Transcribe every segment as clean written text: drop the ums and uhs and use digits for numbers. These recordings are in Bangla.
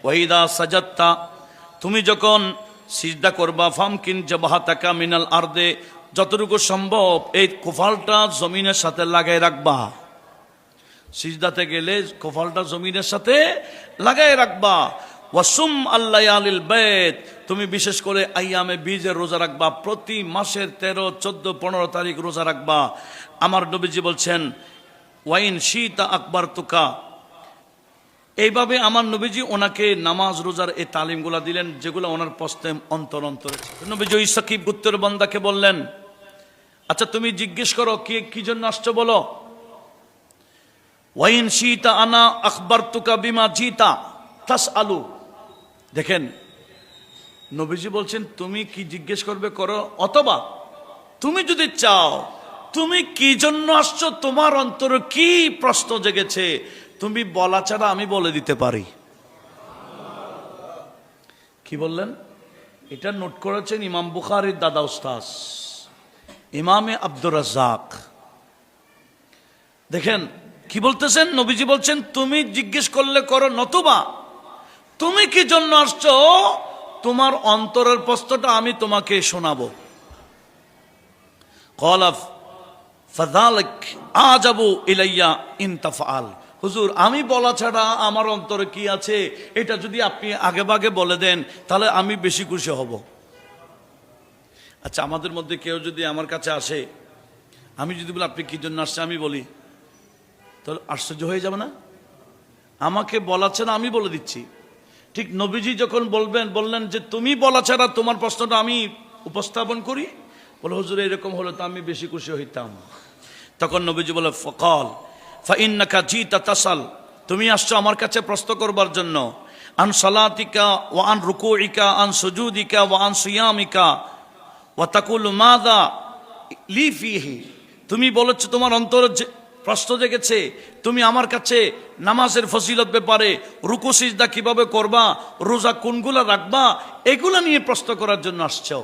ওয়াইদা সাজাত্তা, তুমি যখন সিজদা করবা ফামকিন জাবাহাতাকা মিনাল আরদে, যতটুকু সম্ভব এই কোফালটা জমিনের সাথে লাগাই রাখবা। সিজদাতে গেলে কোফালটা জমিনের সাথে লাগাই রাখবা। ওয়াসুম আল্লায়ালিল বাইত, তুমি বিশেষ করে আইয়ামে বীজের রোজা রাখবা, প্রতি মাসের 13, 14, 15 তারিখ রোজা রাখবা। আমার নবীজি বলছেন ওয়াইন শীতা আকবার তুকা, এইভাবে আমার নবীজি ওনাকে নামাজ রোজার এই তালিমগুলা দিলেন যেগুলো ওনার প্রশ্নে অন্তর অন্তরে। নবীজি ওই সাকিব গোত্রের বান্দাকে বললেন, আচ্ছা তুমি জিজ্ঞেস করো কি জন্য আসছো বলো। ওয়াইন শীতা আনা আকবার তুকা বিমা জিতা তাস আলু। দেখেন নবীজি বলছেন তুমি কি জিজ্ঞেস করবে করো, অথবা তুমি যদি চাও তুমি কি জন্য আসছো, তোমার অন্তরে কি প্রশ্ন জেগেছে তুমি বলা ছাড়া আমি বলে দিতে পারি। কি বললেন? এটা নোট করেছেন ইমাম বুখারীর দাদা উস্তাদ ইমামে আব্দুর রাজ্জাক। দেখেন কি বলতেছেন, নবীজি বলছেন তুমি জিজ্ঞেস করলে করো, নতুবা তুমি কি জন্য আসছো তোমার অন্তরের প্রশ্নটা আমি তোমাকে শোনাবো। কলাফ ফাযালিক আজাবু ইলাইয়া ইনতাফআল, হুজুর আমি বলা ছাড়া আমার অন্তরে কি আছে এটা যদি আপনি আগে ভাগে বলে দেন তাহলে আমি বেশি খুশি হব। আচ্ছা আমাদের মধ্যে কেউ যদি আমার কাছে আসে, আমি যদি বলি আপনি কি জন্য আসছে আমি বলি, তাহলে আশ্চর্য হয়ে যাবে না? আমাকে বলা ছাড়া আমি বলে দিচ্ছি। ঠিক নবীজি যখন বললেন যে তুমি বলা ছাড়া তোমার প্রশ্নটা আমি উপস্থাপন করি, বলে হুজুর এরকম হলো তো আমি বেশি খুশি হইতাম। তখন নবীজি বলে ফকাল ফাইন্নাকা জিতা তাসাল, তুমি আসছো আমার কাছে প্রশ্ন করবার জন্য। আন সালাতিকা ওয়া আন রুকুইকা আন সুজুদিকা ওয়া আন সিয়ামিকা ওয়া তাকুলু মাযা লি ফিহি, তুমি বলেছো তোমার অন্তরে প্রশ্ন জেগেছে, তুমি আমার কাছে নামাজের ফজিলত ব্যাপারে, রুকু সিজদা কিভাবে করবা, রোজা কোনগুলা রাখবা, এগুলা নিয়ে প্রশ্ন করার জন্য আসছো।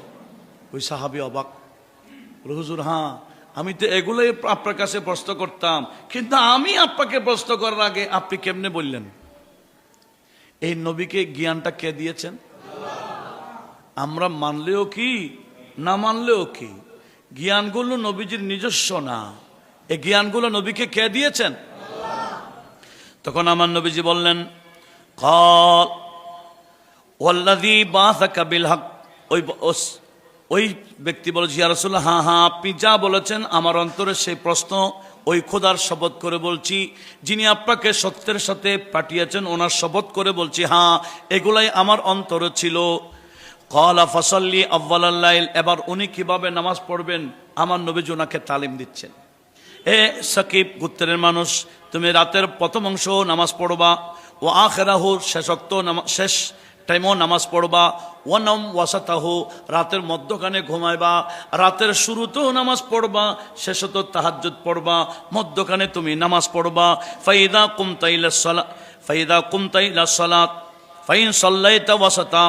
ওই সাহাবী অবাক, হুজুর হ্যাঁ আমি তো এগুলোই আপনার কাছে প্রশ্ন করতাম, কিন্তু আমি আপনাকে প্রশ্ন করার আগে আপনি কেমনে বললেন? এই নবীকে জ্ঞানটা কে দিয়েছেন? আমরা মানলেও কি না মানলেও কি, জ্ঞানগুলো নবীজির নিজস্ব না, এই জ্ঞানগুলো নবীকে কে দিয়েছেন? তখন আমার নবীজি বললেন ক্বাল ওয়াল্লাযী বাআসাকা বিল হক, ওই ব্যক্তি বলেছে ইয়া রাসূলুল্লাহ, হ্যাঁ আপনি যা বলেছেন আমার অন্তরে সেই প্রশ্ন, ওই খোদার শপথ করে বলছি যিনি আপনাকে সত্যের সাথে পাঠিয়েছেন ওনার শপথ করে বলছি, হ্যাঁ এগুলাই আমার অন্তরে ছিল। ক্বালা ফাসাল্লি আউয়ালাল লাইল, এবার উনি কিভাবে নামাজ পড়বেন আমার নবীজি ওনাকে তালিম দিচ্ছেন। এ সাকিব গোত্রের মানুষ, তুমি রাতের প্রথম অংশ নামাজ পড়বা, ও আখিরাহু শেষ টাইমও নামাজ পড়বা, ওয়ানাম ওয়াসাতাহু রাতের মধ্যখানে ঘুমাইবা, রাতের শুরুতেও নামাজ পড়বা, শেষত তাহাজ্জুদ পড়বা, মধ্যখানে তুমি নামাজ পড়বা। ফাইদা কুমতা ইলাস সালাত ফাইন সাল্লাইতা ওয়াসাতা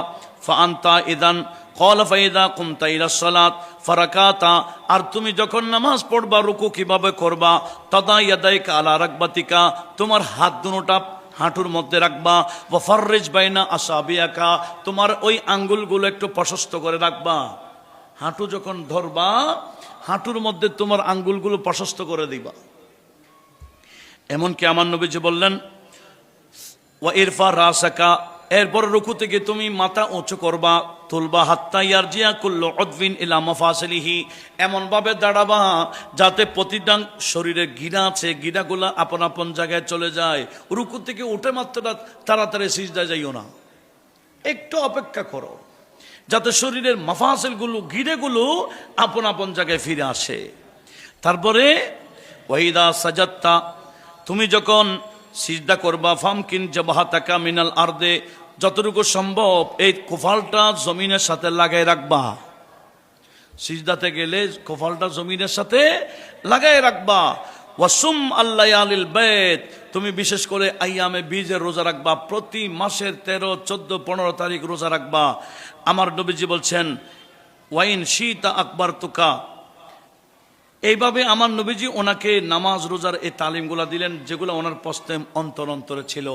ফাআনতা ইদান ক্বালা ফাইদা কুমতা ইলাস সালাত ফারাকাতা, আর তুমি যখন নামাজ পড়বা রুকু কিভাবে করবা, তাদা ইয়াদাইকা আলা রাকবাতিকা, তোমার হাত দুটোটা হাঁটুর মধ্যে রাখবা, ওয়া ফাররিজ বাইনা আসাবিয়াকা, তোমার ওই আঙ্গুলগুলো একটু প্রশস্ত করে রাখবা। হাঁটু যখন ধরবা হাঁটুর মধ্যে তোমার আঙ্গুলগুলো প্রশস্ত করে দিবা। এমনকি আমার নবীজি বললেন ওয়া ইরফা রাসাকা, এরপর রুকু থেকে তুমি মাথা উঁচু করবা, তুলবা, হাত্তা ইয়ারজিয়া কুল্লু উদভিন ইলা মাফাসিলিহি, এমন ভাবে দাঁড়াবা যাতে প্রতিটা শরীরে গিরা আছে গিরাগুলা আপন আপন জায়গায় চলে যায়। রুকু থেকে উঠে মাত্র তাড়াতাড়ি সিজদায় যাইও না, একটু অপেক্ষা করো যাতে শরীরের মাফাসিলগুলো গিরেগুলো আপন আপন জায়গায় ফিরে আসে। তারপরে ওয়াইদা সাজাত্তা, তুমি যখন সিজদা করবা ফামকিন জাবাহাতাকা মিনাল আরদে, যতটুকু সম্ভব এই কোফালটা জমিনের সাথে লাগাই রাখবা। সিজদাতে গেলে কোফালটা জমিনের সাথে লাগাই রাখবা। ওয়াসুম আল্লায়ালিল বাইত, তুমি বিশেষ করে আইয়ামে বীজের রোজা রাখবা, প্রতি মাসের 13, 14, 15 তারিখ রোজা রাখবা। আমার নবীজি বলছেন ওয়াইন শীতা আকবার তুকা, এইভাবে আমার নবীজি ওনাকে নামাজ রোজার এই তালিমগুলা দিলেন যেগুলো ওনার প্রশ্নে অন্তরে ছিল।